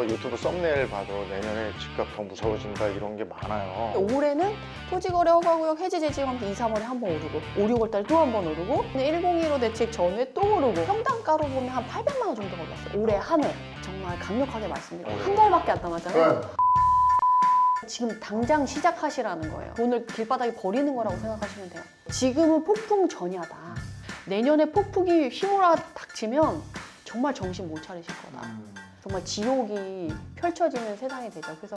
뭐 유튜브 썸네일 봐도 내년에 집값 더 무서워진다 이런 게 많아요. 올해는 토지거래 허가구역 해지 제지하면서 2, 3월에 한 번 오르고 5, 6월 달에 또 한 번 오르고 1015 대책 전후에 또 오르고 평당가로 보면 한 800만 원 정도가 올랐어요. 올해 한 해. 정말 강력하게 말씀드려요. 한 달밖에 안 남았잖아요. 지금 당장 시작하시라는 거예요. 돈을 길바닥에 버리는 거라고 생각하시면 돼요. 지금은 폭풍 전야다. 내년에 폭풍이 휘몰아 닥치면 정말 정신 못 차리실 거다. 정말 지옥이 펼쳐지는 세상이 되죠. 그래서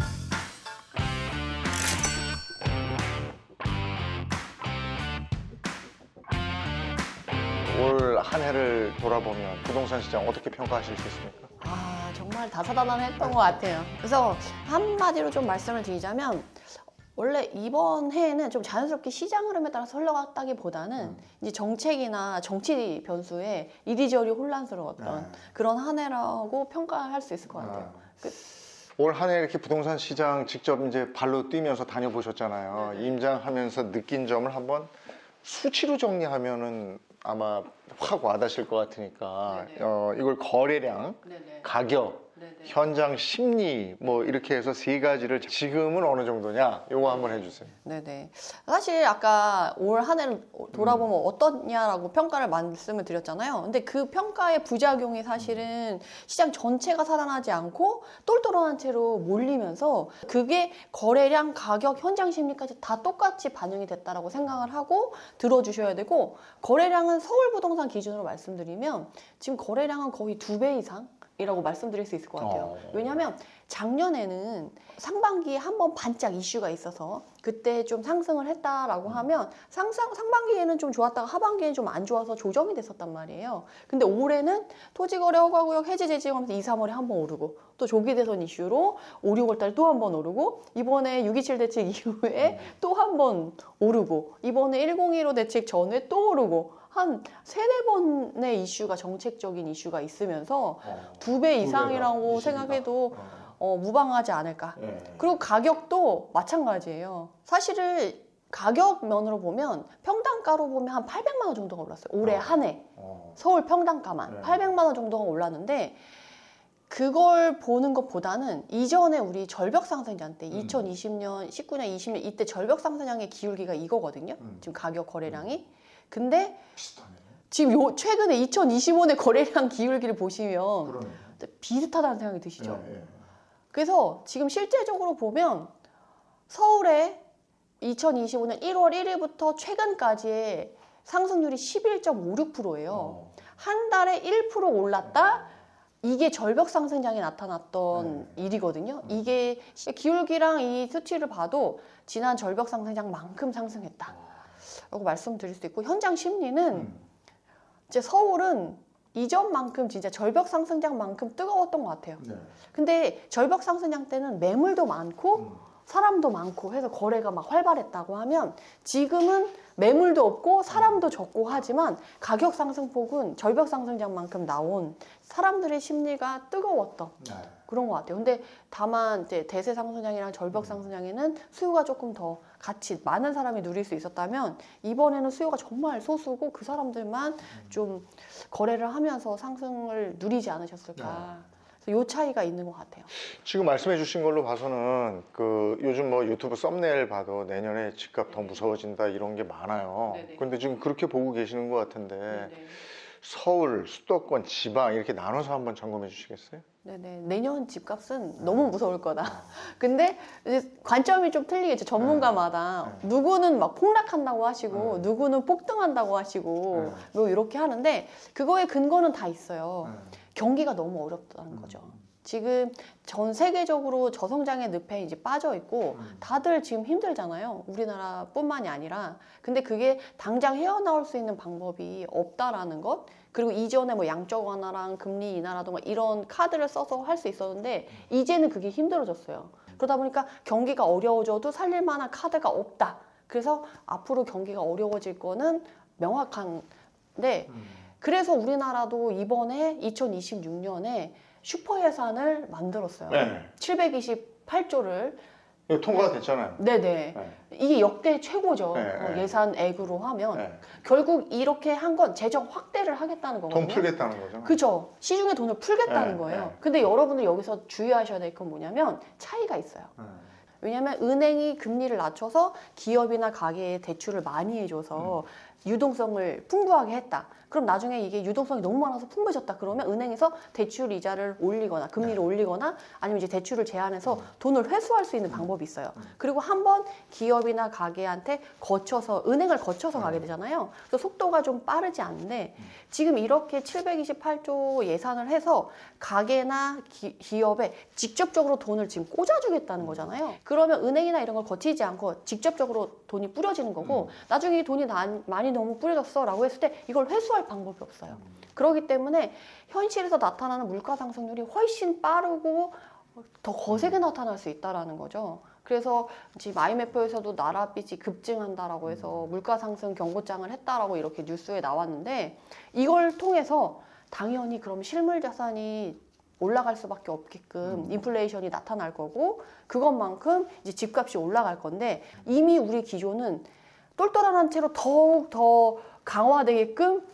올 한 해를 돌아보면 부동산 시장 어떻게 평가하실 수 있습니까? 정말 다사다난했던 것 같아요. 그래서 한마디로 좀 말씀을 드리자면 원래 이번 해에는 좀 자연스럽게 시장 흐름에 따라서 흘러갔다기보다는 이제 정책이나 정치 변수에 이리저리 혼란스러웠던 그런 한 해라고 평가할 수 있을 것 같아요. 올 한 해 이렇게 부동산 시장 직접 이제 발로 뛰면서 다녀보셨잖아요. 임장하면서 느낀 점을 한번 수치로 정리하면은 아마 확 와닿으실 것 같으니까 이걸 거래량, 가격, 현장 심리 뭐 이렇게 해서 세 가지를 지금은 어느 정도냐 요거 한번 해주세요. 네네. 사실 아까 올 한 해를 돌아보면 어떠냐라고 평가를 말씀을 드렸잖아요. 근데 그 평가의 부작용이 사실은 시장 전체가 살아나지 않고 똘똘한 채로 몰리면서 그게 거래량, 가격, 현장 심리까지 다 똑같이 반영이 됐다라고 생각을 하고 들어주셔야 되고, 거래량은 서울 부동산 기준으로 말씀드리면 지금 거래량은 거의 2배 이상 이라고 말씀드릴 수 있을 것 같아요. 왜냐하면 작년에는 상반기에 한 번 반짝 이슈가 있어서 그때 좀 상승을 했다라고 하면 상반기에는 좀 좋았다가 하반기에는 좀 안 좋아서 조정이 됐었단 말이에요. 근데 올해는 토지거래 허가구역 해지 제지하면서 2, 3월에 한 번 오르고 또 조기 대선 이슈로 5, 6월 달 또 한 번 오르고 이번에 6.27 대책 이후에 또 한 번 오르고 이번에 1015 대책 전후에 또 오르고 한 3-4번의 이슈가 정책적인 이슈가 있으면서 2배 이상이라고 생각해도 무방하지 않을까. 그리고 가격도 마찬가지예요. 사실은 가격 면으로 보면 평당가로 보면 한 800만 원 정도가 올랐어요. 올해 한 해. 서울 평당가만 800만 원 정도가 올랐는데 그걸 보는 것보다는 이전에 우리 절벽 상승장 때 2020년, 19년, 20년 이때 절벽 상승장의 기울기가 이거거든요. 지금 가격 거래량이. 근데 지금 최근에 2025년 거래량 기울기를 보시면 비슷하다는 생각이 드시죠? 그래서 지금 실제적으로 보면 서울에 2025년 1월 1일부터 최근까지의 상승률이 11.56%예요. 한 달에 1% 올랐다? 이게 절벽 상승장에 나타났던 일이거든요. 이게 기울기랑 이 수치를 봐도 지난 절벽 상승장만큼 상승했다 라고 말씀드릴 수 있고, 현장 심리는 이제 서울은 이전만큼 진짜 절벽 상승장만큼 뜨거웠던 것 같아요. 근데 절벽 상승장 때는 매물도 많고 사람도 많고 해서 거래가 막 활발했다고 하면 지금은 매물도 없고 사람도 적고 하지만 가격 상승폭은 절벽 상승장만큼 나온 사람들의 심리가 뜨거웠던 그런 것 같아요. 근데 다만 이제 대세 상승장이랑 절벽 상승장에는 수요가 조금 더 같이 많은 사람이 누릴 수 있었다면 이번에는 수요가 정말 소수고 그 사람들만 좀 거래를 하면서 상승을 누리지 않으셨을까. 요 차이가 있는 것 같아요. 지금 말씀해 주신 걸로 봐서는 그 요즘 뭐 유튜브 썸네일 봐도 내년에 집값 더 무서워진다 이런 게 많아요. 근데 지금 그렇게 보고 계시는 것 같은데 서울, 수도권, 지방 이렇게 나눠서 한번 점검해 주시겠어요? 네네. 내년 집값은 너무 무서울 거다. 근데 이제 관점이 좀 틀리겠죠. 전문가마다. 누구는 막 폭락한다고 하시고 누구는 폭등한다고 하시고 뭐 이렇게 하는데 그거의 근거는 다 있어요. 경기가 너무 어렵다는 거죠. 지금 전 세계적으로 저성장의 늪에 이제 빠져 있고 다들 지금 힘들잖아요. 우리나라뿐만이 아니라. 근데 그게 당장 헤어나올 수 있는 방법이 없다라는 것. 그리고 이전에 뭐 양적 완화랑 금리 인하라든가 이런 카드를 써서 할 수 있었는데 이제는 그게 힘들어졌어요. 그러다 보니까 경기가 어려워져도 살릴 만한 카드가 없다. 그래서 앞으로 경기가 어려워질 거는 명확한데 그래서 우리나라도 이번에 2026년에 슈퍼 예산을 만들었어요. 728조를 이거 통과가 됐잖아요. 네네. 네. 이게 역대 최고죠. 네. 예산액으로 하면. 네. 결국 이렇게 한 건 재정 확대를 하겠다는 거거든요. 돈 풀겠다는 거죠. 그죠. 시중에 돈을 풀겠다는 네, 거예요. 네. 근데 여러분들 여기서 주의하셔야 될 건 뭐냐면 차이가 있어요. 왜냐하면 은행이 금리를 낮춰서 기업이나 가게에 대출을 많이 해줘서 유동성을 풍부하게 했다. 그럼 나중에 이게 유동성이 너무 많아서 풍부해졌다. 그러면 은행에서 대출 이자를 올리거나 금리를 올리거나 아니면 이제 대출을 제한해서 돈을 회수할 수 있는 방법이 있어요. 그리고 한번 기업이나 가게한테 거쳐서 은행을 거쳐서 가게 되잖아요. 그래서 속도가 좀 빠르지 않은데 지금 이렇게 728조 예산을 해서 가게나 기업에 직접적으로 돈을 지금 꽂아주겠다는 거잖아요. 그러면 은행이나 이런 걸 거치지 않고 직접적으로 돈이 뿌려지는 거고 나중에 이 돈이 많이 너무 뿌려졌어 라고 했을 때 이걸 회수할 방법이 없어요. 그렇기 때문에 현실에서 나타나는 물가 상승률이 훨씬 빠르고 더 거세게 나타날 수 있다는 거죠. 그래서 지금 IMF에서도 나라 빚이 급증한다라고 해서 물가 상승 경고장을 했다라고 이렇게 뉴스에 나왔는데 이걸 통해서 당연히 그럼 실물 자산이 올라갈 수밖에 없게끔 인플레이션이 나타날 거고 그것만큼 이제 집값이 올라갈 건데 이미 우리 기조는 똘똘한 채로 더욱 더 강화되게끔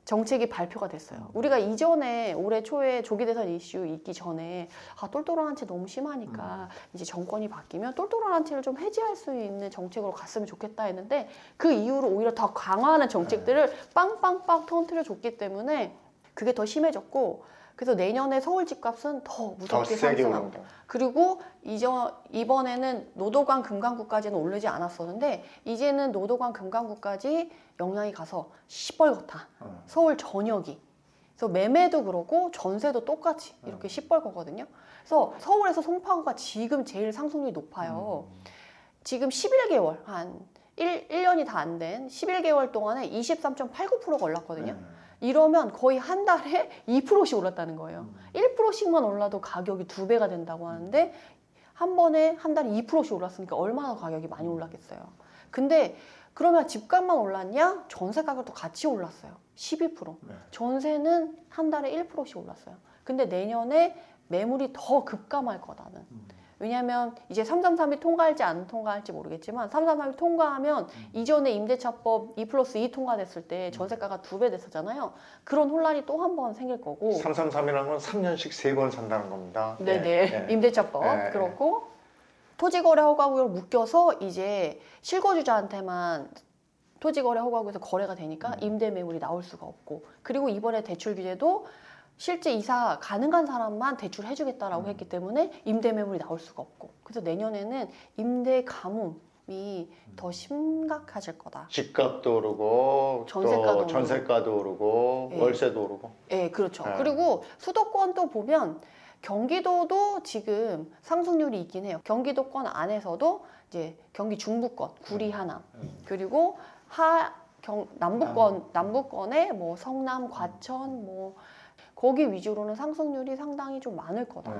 정책이 발표가 됐어요. 우리가 이전에 올해 초에 조기 대선 이슈 있기 전에 똘똘한 채 너무 심하니까 이제 정권이 바뀌면 똘똘한 채를 좀 해지할 수 있는 정책으로 갔으면 좋겠다 했는데 그 이후로 오히려 더 강화하는 정책들을 빵빵빵 터뜨려 줬기 때문에 그게 더 심해졌고 그래서 내년에 서울 집값은 더 무섭게 상승합니다. 그리고 이번에는 노도관 금강구까지는 오르지 않았었는데 이제는 노도관 금강구까지 영향이 가서 시뻘겋다. 서울 전역이. 그래서 매매도 그렇고 전세도 똑같이 이렇게 시뻘거거든요. 그래서 서울에서 송파구가 지금 제일 상승률이 높아요. 지금 11개월 한 1년이 다 안 된 11개월 동안에 23.89%가 올랐거든요. 이러면 거의 한 달에 2%씩 올랐다는 거예요. 1%씩만 올라도 가격이 2배가 된다고 하는데 한 번에 한 달에 2%씩 올랐으니까 얼마나 가격이 많이 올랐겠어요. 근데 그러면 집값만 올랐냐? 전세 가격도 같이 올랐어요. 12%. 전세는 한 달에 1%씩 올랐어요. 근데 내년에 매물이 더 급감할 거다는. 왜냐하면 이제 333이 통과할지 안 통과할지 모르겠지만 333이 통과하면 이전에 임대차법 2+2 통과됐을 때 전세가가 2배 됐었잖아요. 그런 혼란이 또 한 번 생길 거고 333이라는 건 3년씩 3번 산다는 겁니다. 네네. 임대차법 그렇고 토지거래 허가구역을 묶여서 이제 실거주자한테만 토지거래 허가구역에서 거래가 되니까 임대 매물이 나올 수가 없고 그리고 이번에 대출 규제도 실제 이사 가능한 사람만 대출해주겠다라고 했기 때문에 임대 매물이 나올 수가 없고 그래서 내년에는 임대 가뭄이 더 심각해질 거다. 집값도 오르고 전세가도 또 전세가도 오르고 예. 월세도 오르고. 네, 그렇죠. 네. 그리고 수도권도 보면 경기도도 지금 상승률이 있긴 해요. 경기도권 안에서도 이제 경기 중부권, 구리, 하남 그리고 남부권에 뭐 성남, 과천 뭐 거기 위주로는 상승률이 상당히 좀 많을 거다.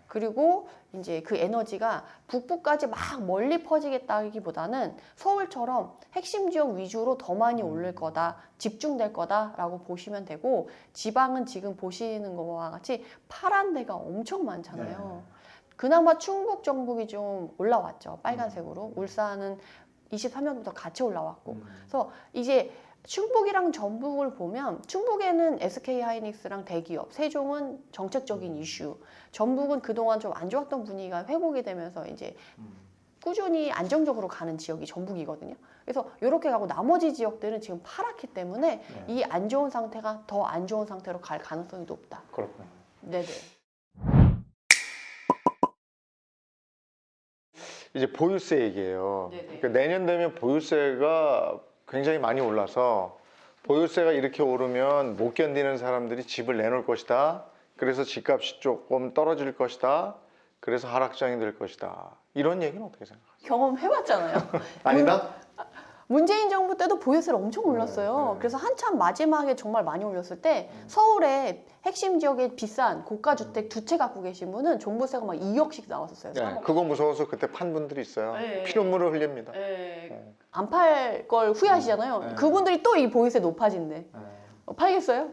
그리고 이제 그 에너지가 북부까지 막 멀리 퍼지겠다기보다는 서울처럼 핵심 지역 위주로 더 많이 오를 거다, 집중될 거다라고 보시면 되고 지방은 지금 보시는 것과 같이 파란 데가 엄청 많잖아요. 그나마 충북, 전북이 좀 올라왔죠. 빨간색으로. 울산은 23년부터 같이 올라왔고. 그래서 이제 충북이랑 전북을 보면 충북에는 SK하이닉스랑 대기업, 세종은 정책적인 이슈, 전북은 그동안 좀 안 좋았던 분위기가 회복이 되면서 이제 꾸준히 안정적으로 가는 지역이 전북이거든요. 그래서 이렇게 가고 나머지 지역들은 지금 파랗기 때문에 이 안 좋은 상태가 더 안 좋은 상태로 갈 가능성이 높다. 그렇군요. 네네. 이제 보유세 얘기예요. 네네. 그러니까 내년 되면 보유세가 굉장히 많이 올라서 보유세가 이렇게 오르면 못 견디는 사람들이 집을 내놓을 것이다. 그래서 집값이 조금 떨어질 것이다. 그래서 하락장이 될 것이다. 이런 얘기는 어떻게 생각하세요? 경험해봤잖아요. 아니다? 문재인 정부 때도 보유세를 엄청 올렸어요. 그래서 한참 마지막에 정말 많이 올렸을 때 서울에 핵심 지역에 비싼 고가주택 두 채 갖고 계신 분은 종부세가 막 2억씩 나왔었어요. 네, 그거 무서워서 그때 판 분들이 있어요. 네. 피눈물을 흘립니다. 안 팔 걸 후회하시잖아요. 그분들이 또 이 보유세 높아진대. 팔겠어요?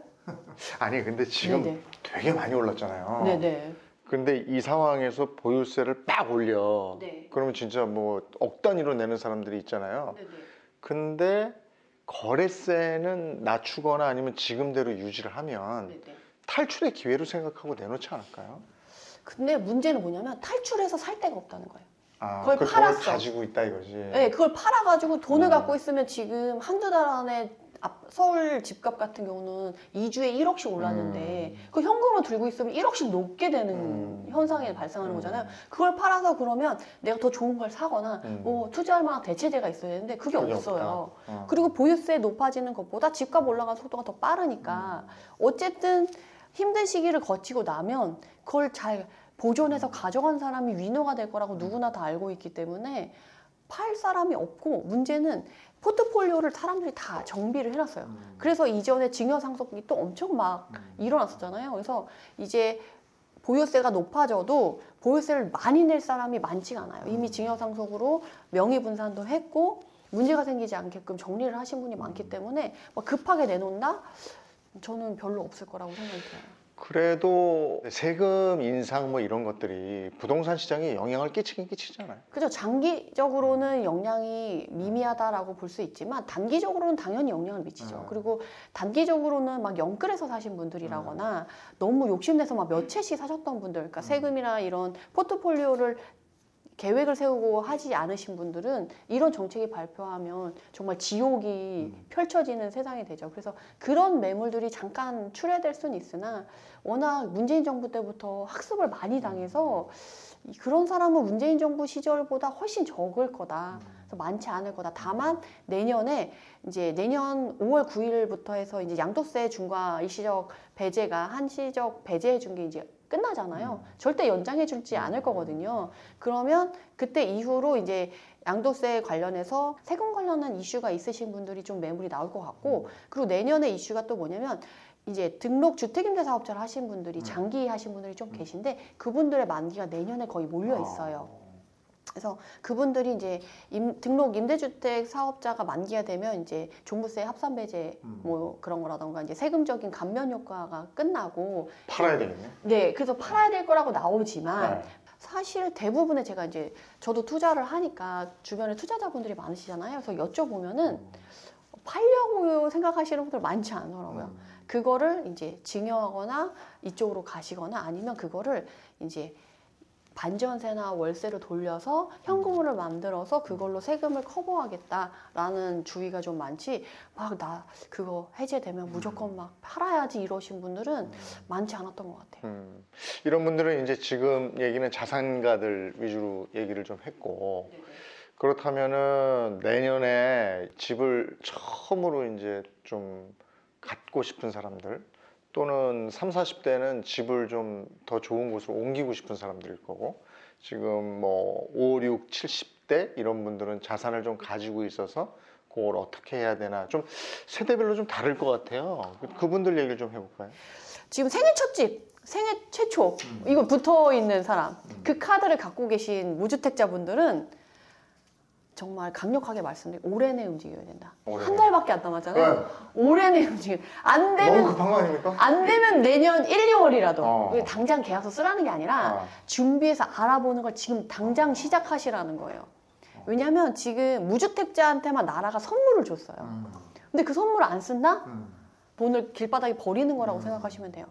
아니 근데 지금 네네. 되게 많이 올랐잖아요. 네네. 근데 이 상황에서 보유세를 빡 올려. 네. 그러면 진짜 뭐 억 단위로 내는 사람들이 있잖아요. 네네. 근데 거래세는 낮추거나 아니면 지금대로 유지를 하면 네네. 탈출의 기회로 생각하고 내놓지 않을까요? 근데 문제는 뭐냐면 탈출해서 살 데가 없다는 거예요. 아, 그걸 그 돈을 팔았어. 가지고 있다 이거지. 네, 그걸 팔아가지고 돈을 음. 갖고 있으면 지금 한두 달 안에 서울 집값 같은 경우는 2주에 1억씩 올랐는데 그 현금으로 들고 있으면 1억씩 높게 되는 현상이 발생하는 거잖아요. 그걸 팔아서 그러면 내가 더 좋은 걸 사거나 뭐 투자할 만한 대체제가 있어야 되는데 그게 없어요. 그리고 보유세 높아지는 것보다 집값 올라가는 속도가 더 빠르니까 어쨌든 힘든 시기를 거치고 나면 그걸 잘 보존해서 가져간 사람이 위너가 될 거라고 누구나 다 알고 있기 때문에 팔 사람이 없고 문제는 포트폴리오를 사람들이 다 정비를 해놨어요. 그래서 이전에 증여 상속이 또 엄청 막 일어났었잖아요. 그래서 이제 보유세가 높아져도 보유세를 많이 낼 사람이 많지가 않아요. 이미 증여 상속으로 명의 분산도 했고 문제가 생기지 않게끔 정리를 하신 분이 많기 때문에 막 급하게 내놓는다? 저는 별로 없을 거라고 생각이 들어요. 그래도 세금 인상 뭐 이런 것들이 부동산 시장에 영향을 끼치긴 끼치잖아요. 그죠. 장기적으로는 영향이 미미하다라고 볼 수 있지만 단기적으로는 당연히 영향을 미치죠. 그리고 단기적으로는 막 영끌해서 사신 분들이라거나 너무 욕심내서 막 몇 채씩 사셨던 분들, 그러니까 세금이나 이런 포트폴리오를 계획을 세우고 하지 않으신 분들은 이런 정책이 발표하면 정말 지옥이 펼쳐지는 세상이 되죠. 그래서 그런 매물들이 잠깐 출회될 수는 있으나 워낙 문재인 정부 때부터 학습을 많이 당해서 그런 사람은 문재인 정부 시절보다 훨씬 적을 거다. 그래서 많지 않을 거다. 다만 내년에 이제 내년 5월 9일부터 해서 이제 양도세 중과 일시적 배제가 한시적 배제해 준 게 이제 끝나잖아요. 절대 연장해 줄지 않을 거거든요. 그러면 그때 이후로 이제 양도세 관련해서 세금 관련한 이슈가 있으신 분들이 좀 매물이 나올 것 같고, 그리고 내년에 이슈가 또 뭐냐면 이제 등록 주택임대사업자를 하신 분들이 장기 하신 분들이 좀 계신데 그분들의 만기가 내년에 거의 몰려 있어요. 그래서 그분들이 이제 등록 임대주택 사업자가 만기가 되면 이제 종부세 합산 배제 뭐 그런 거라던가 이제 세금적인 감면 효과가 끝나고 팔아야 되겠네. 네, 그래서 팔아야 될 거라고 나오지만 네. 사실 대부분의 제가 이제 저도 투자를 하니까 주변에 투자자분들이 많으시잖아요. 그래서 여쭤보면은 팔려고 생각하시는 분들 많지 않더라고요. 그거를 이제 증여하거나 이쪽으로 가시거나 아니면 그거를 이제 반전세나 월세를 돌려서 현금으로 만들어서 그걸로 세금을 커버하겠다라는 주의가 좀 많지, 막 나 그거 해제되면 무조건 막 팔아야지 이러신 분들은 많지 않았던 것 같아요. 이런 분들은 이제 지금 얘기는 자산가들 위주로 얘기를 좀 했고, 그렇다면은 내년에 집을 처음으로 이제 좀 갖고 싶은 사람들, 또는 30, 40대는 집을 좀 더 좋은 곳으로 옮기고 싶은 사람들일 거고, 지금 뭐 5, 6, 70대 이런 분들은 자산을 좀 가지고 있어서 그걸 어떻게 해야 되나, 좀 세대별로 좀 다를 것 같아요. 그분들 얘기를 좀 해볼까요? 지금 생애 첫집, 생애 최초 이거 붙어 있는 사람, 그 카드를 갖고 계신 무주택자분들은 정말 강력하게 말씀드리고 올해 내 움직여야 된다. 올해 한 내. 달밖에 안 남았잖아요. 올해 내 움직여. 안 되면 너무 급한 거 아닙니까? 안 되면 내년 1, 2월이라도 어. 당장 계약서 쓰라는 게 아니라 준비해서 알아보는 걸 지금 당장 시작하시라는 거예요. 왜냐하면 지금 무주택자한테만 나라가 선물을 줬어요. 근데 그 선물을 안 쓴다? 돈을 길바닥에 버리는 거라고 생각하시면 돼요.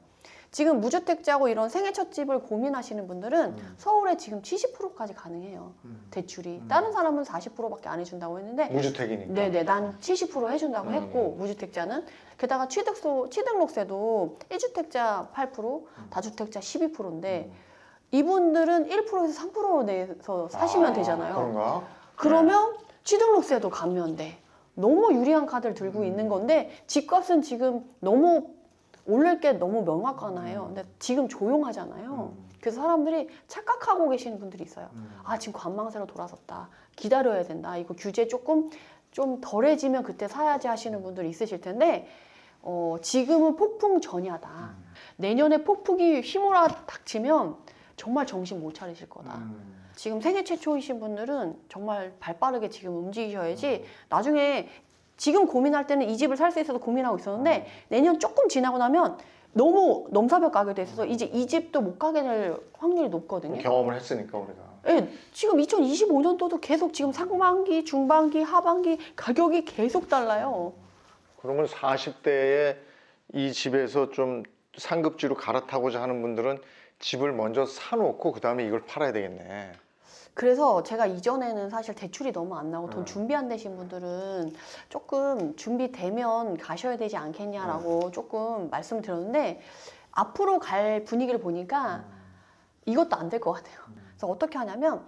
지금 무주택자고 이런 생애 첫 집을 고민하시는 분들은 서울에 지금 70%까지 가능해요. 대출이. 다른 사람은 40%밖에 안 해준다고 했는데 무주택이니까. 네네, 난 70% 해준다고 했고, 무주택자는. 게다가 취득록세도 1주택자 8%, 다주택자 12%인데 이분들은 1%에서 3% 내서 사시면 되잖아요. 그런가? 그러면 취득록세도 감면돼. 너무 유리한 카드를 들고 있는 건데 집값은 지금 너무 오를 게 너무 명확하나요. 근데 지금 조용하잖아요. 그래서 사람들이 착각하고 계시는 분들이 있어요. 아, 지금 관망세로 돌아섰다. 기다려야 된다. 이거 규제 조금 좀 덜해지면 그때 사야지 하시는 분들이 있으실 텐데 지금은 폭풍 전야다. 내년에 폭풍이 휘몰아 닥치면 정말 정신 못 차리실 거다. 지금 생애 최초이신 분들은 정말 발빠르게 지금 움직이셔야지 나중에 지금 고민할 때는 이 집을 살 수 있어서 고민하고 있었는데 내년 조금 지나고 나면 너무 넘사벽 가게 돼서 이제 이 집도 못 가게 될 확률이 높거든요. 경험을 했으니까 우리가. 예, 지금 2025년도도 계속 지금 상반기, 중반기, 하반기 가격이 계속 달라요. 그러면 40대에 이 집에서 좀 상급지로 갈아타고자 하는 분들은 집을 먼저 사놓고 그 다음에 이걸 팔아야 되겠네. 그래서 제가 이전에는 사실 대출이 너무 안 나고 돈 준비 안 되신 분들은 조금 준비되면 가셔야 되지 않겠냐라고 조금 말씀을 드렸는데 앞으로 갈 분위기를 보니까 이것도 안 될 것 같아요. 그래서 어떻게 하냐면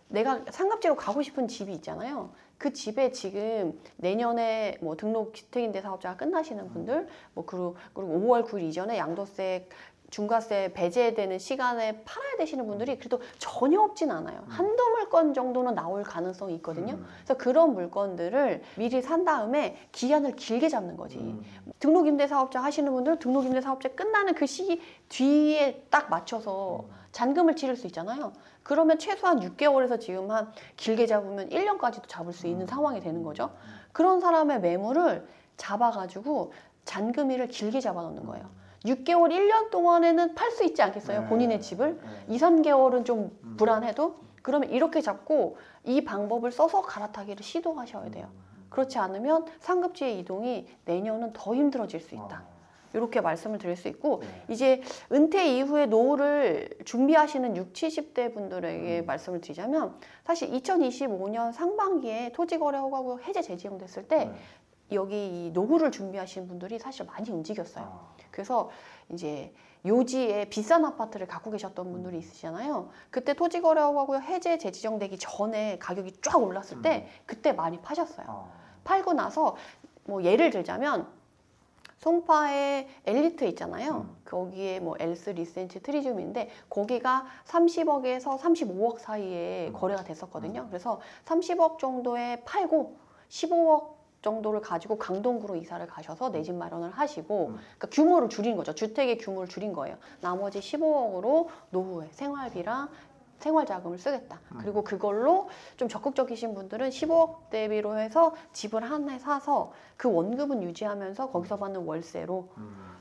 내가 상급지로 가고 싶은 집이 있잖아요. 그 집에 지금 내년에 뭐 등록 주택임대 사업자가 끝나시는 분들, 뭐 그리고 5월 9일 이전에 양도세, 중과세 배제되는 시간에 팔아야 되시는 분들이 그래도 전혀 없진 않아요. 한두 물건 정도는 나올 가능성이 있거든요. 그래서 그런 물건들을 미리 산 다음에 기한을 길게 잡는 거지. 등록임대 사업자 하시는 분들은 등록임대 사업자 끝나는 그 시기 뒤에 딱 맞춰서 잔금을 치를 수 있잖아요. 그러면 최소한 6개월에서 지금 한 길게 잡으면 1년까지도 잡을 수 있는 상황이 되는 거죠. 그런 사람의 매물을 잡아가지고 잔금일을 길게 잡아놓는 거예요. 6개월, 1년 동안에는 팔 수 있지 않겠어요? 본인의 집을. 2, 3개월은 좀 불안해도 그러면 이렇게 잡고 이 방법을 써서 갈아타기를 시도하셔야 돼요. 그렇지 않으면 상급지의 이동이 내년은 더 힘들어질 수 있다. 이렇게 말씀을 드릴 수 있고 이제 은퇴 이후에 노후를 준비하시는 60, 70대 분들에게 말씀을 드리자면 사실 2025년 상반기에 토지거래허가구 해제 재지정됐을 때 여기 이 노후를 준비하시는 분들이 사실 많이 움직였어요. 그래서 이제 요지에 비싼 아파트를 갖고 계셨던 분들이 있으시잖아요. 그때 토지거래허가구 해제 재지정되기 전에 가격이 쫙 올랐을 때 그때 많이 파셨어요. 팔고 나서 뭐 예를 들자면 송파에 엘리트 있잖아요. 거기에 뭐 엘스 리센치 트리즘인데 거기가 30억에서 35억 사이에 거래가 됐었거든요. 그래서 30억 정도에 팔고 15억 정도를 가지고 강동구로 이사를 가셔서 내 집 마련을 하시고 그러니까 규모를 줄인 거죠. 주택의 규모를 줄인 거예요. 나머지 15억으로 노후에 생활비랑 생활자금을 쓰겠다. 그리고 그걸로 좀 적극적이신 분들은 15억 대비로 해서 집을 한 해 사서 그 원금은 유지하면서 거기서 받는 월세로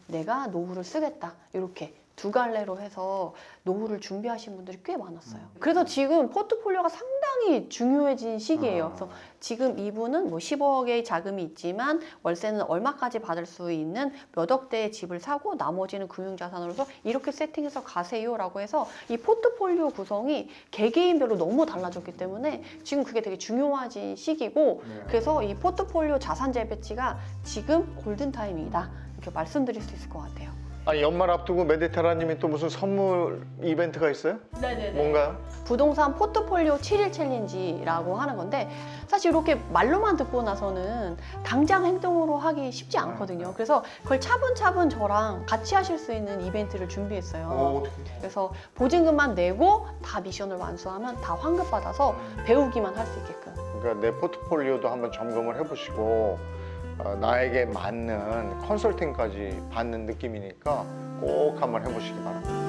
내가 노후를 쓰겠다. 이렇게 두 갈래로 해서 노후를 준비하신 분들이 꽤 많았어요. 그래서 지금 포트폴리오가 상당히 중요해진 시기예요. 그래서 지금 이분은 뭐 15억의 자금이 있지만 월세는 얼마까지 받을 수 있는 몇 억대의 집을 사고 나머지는 금융자산으로서 이렇게 세팅해서 가세요라고 해서 이 포트폴리오 구성이 개개인별로 너무 달라졌기 때문에 지금 그게 되게 중요해진 시기고 그래서 이 포트폴리오 자산 재배치가 지금 골든타임이다. 이렇게 말씀드릴 수 있을 것 같아요. 아니 연말 앞두고 메디테라님이 또 무슨 선물 이벤트가 있어요? 네네네. 뭔가요? 부동산 포트폴리오 7일 챌린지라고 하는 건데 사실 이렇게 말로만 듣고 나서는 당장 행동으로 하기 쉽지 않거든요. 그래서 그걸 차분차분 저랑 같이 하실 수 있는 이벤트를 준비했어요. 어떻게? 그래서 보증금만 내고 다 미션을 완수하면 다 환급받아서 배우기만 할 수 있게끔. 그러니까 내 포트폴리오도 한번 점검을 해보시고 나에게 맞는 컨설팅까지 받는 느낌이니까 꼭 한번 해보시기 바랍니다.